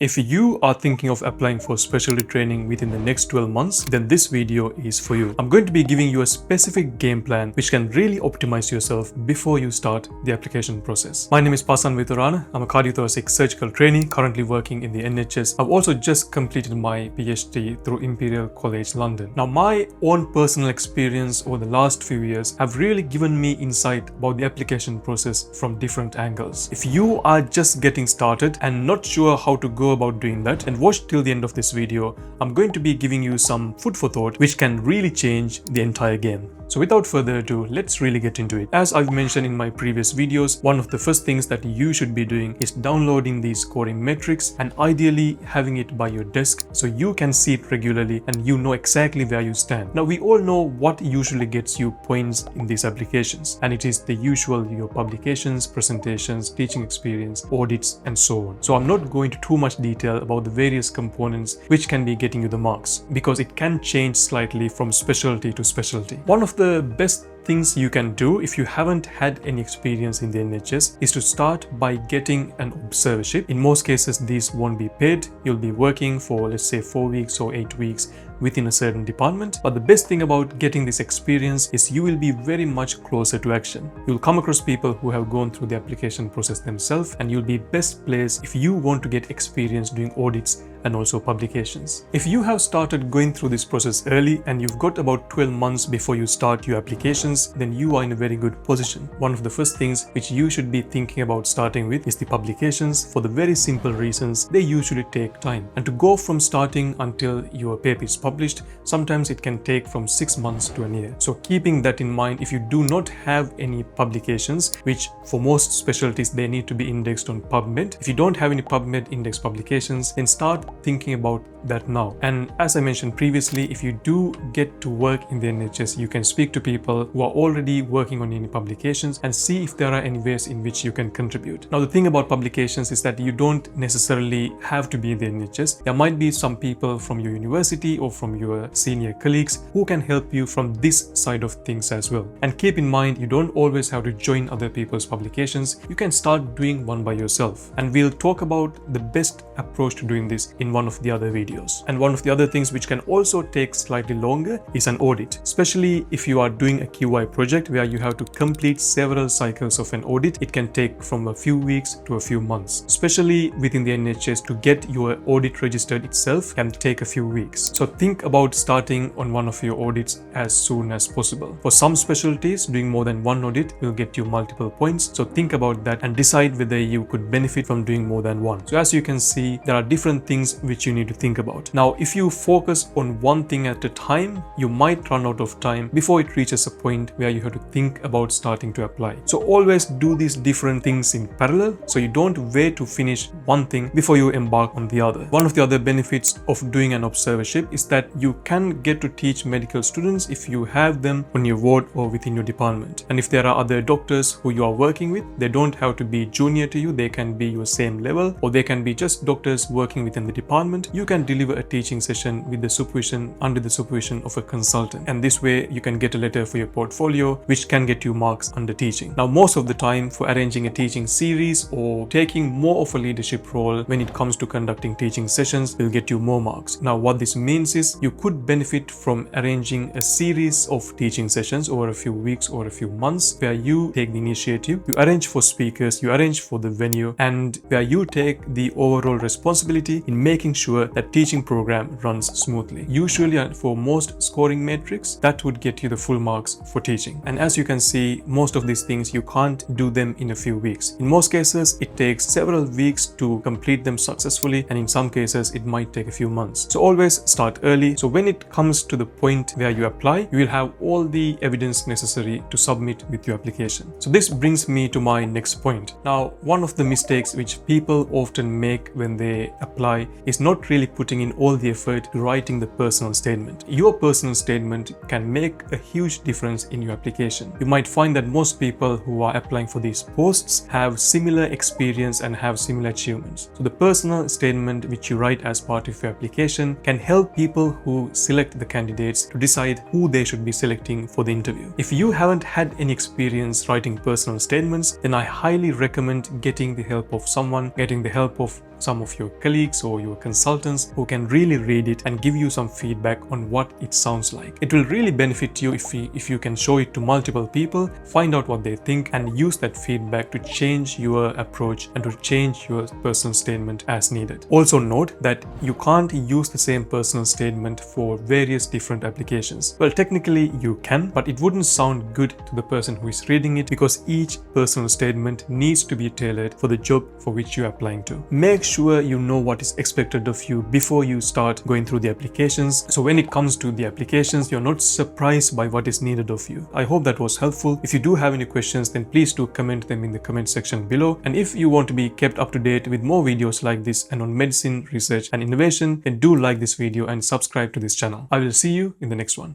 If you are thinking of applying for specialty training within the next 12 months, then this video is for you. I'm going to be giving you a specific game plan which can really optimize yourself before you start the application process. My name is Pasan Viturana. I'm a cardiothoracic surgical trainee currently working in the NHS. I've also just completed my PhD through Imperial College London. Now, my own personal experience over the last few years have really given me insight about the application process from different angles. If you are just getting started and not sure how to go about doing that, and watch till the end of this video. I'm going to be giving you some food for thought which can really change the entire game. So without further ado, let's really get into it. As I've mentioned in my previous videos, one of the first things that you should be doing is downloading the scoring metrics and ideally having it by your desk so you can see it regularly and you know exactly where you stand. Now, we all know what usually gets you points in these applications, and it is the usual, your publications, presentations, teaching experience, audits, and so on. So I'm not going into too much detail about the various components which can be getting you the marks, because it can change slightly from specialty to specialty. One of the best things you can do if you haven't had any experience in the NHS is to start by getting an observership. In most cases, these won't be paid. You'll be working for, let's say, 4 weeks or 8 weeks within a certain department. But the best thing about getting this experience is you will be very much closer to action. You'll come across people who have gone through the application process themselves, and you'll be best placed if you want to get experience doing audits and also publications. If you have started going through this process early and you've got about 12 months before you start your applications, then you are in a very good position. One of the first things which you should be thinking about starting with is the publications, for the very simple reasons they usually take time. And to go from starting until your paper is published, sometimes it can take from 6 months to a year. So keeping that in mind, if you do not have any publications, which for most specialties they need to be indexed on PubMed, if you don't have any PubMed index publications, then start thinking about that now. And as I mentioned previously, if you do get to work in the NHS, you can speak to people who are already working on any publications and see if there are any ways in which you can contribute. Now, the thing about publications is that you don't necessarily have to be in the NHS. There might be some people from your university or from your senior colleagues who can help you from this side of things as well. And keep in mind, you don't always have to join other people's publications. You can start doing one by yourself. And we'll talk about the best approach to doing this in one of the other videos. And one of the other things which can also take slightly longer is an audit, especially if you are doing a QI project where you have to complete several cycles of an audit. It can take from a few weeks to a few months. Especially within the NHS, to get your audit registered itself can take a few weeks. So think about starting on one of your audits as soon as possible. For some specialties, doing more than one audit will get you multiple points. So think about that and decide whether you could benefit from doing more than one. So as you can see, there are different things which you need to think about. Now, if you focus on one thing at a time, you might run out of time before it reaches a point where you have to think about starting to apply. So always do these different things in parallel, so you don't wait to finish one thing before you embark on the other. One of the other benefits of doing an observership is that you can get to teach medical students if you have them on your ward or within your department. And if there are other doctors who you are working with, they don't have to be junior to you. They can be your same level, or they can be just doctors working within the department. You can deliver a teaching session with the supervision, under the supervision of a consultant, and this way you can get a letter for your portfolio which can get you marks under teaching. Now, most of the time, for arranging a teaching series or taking more of a leadership role when it comes to conducting teaching sessions will get you more marks. Now, what this means is you could benefit from arranging a series of teaching sessions over a few weeks or a few months where you take the initiative, you arrange for speakers, you arrange for the venue, and where you take the overall responsibility in making sure that teaching program runs smoothly. Usually, for most scoring metrics, that would get you the full marks for teaching. And as you can see, most of these things you can't do them in a few weeks. In most cases, it takes several weeks to complete them successfully, and in some cases it might take a few months. So always start early, so when it comes to the point where you apply, you will have all the evidence necessary to submit with your application. So this brings me to my next point. Now, one of the mistakes which people often make when they apply is not really putting putting in all the effort to writing the personal statement. Your personal statement can make a huge difference in your application. You might find that most people who are applying for these posts have similar experience and have similar achievements. So the personal statement which you write as part of your application can help people who select the candidates to decide who they should be selecting for the interview. If you haven't had any experience writing personal statements, then I highly recommend getting the help of someone, getting the help of some of your colleagues or your consultants who can really read it and give you some feedback on what it sounds like. It will really benefit you if you can show it to multiple people, find out what they think, and use that feedback to change your approach and to change your personal statement as needed. Also note that you can't use the same personal statement for various different applications. Well, technically you can, but it wouldn't sound good to the person who is reading it because each personal statement needs to be tailored for the job for which you're applying to. Make sure you know what is expected of you before you start going through the applications, so when it comes to the applications you're not surprised by what is needed of you. I hope that was helpful. If you do have any questions, then please do comment them in the comment section below, and if you want to be kept up to date with more videos like this and on medicine, research and innovation, then do like this video and subscribe to this channel. I will see you in the next one.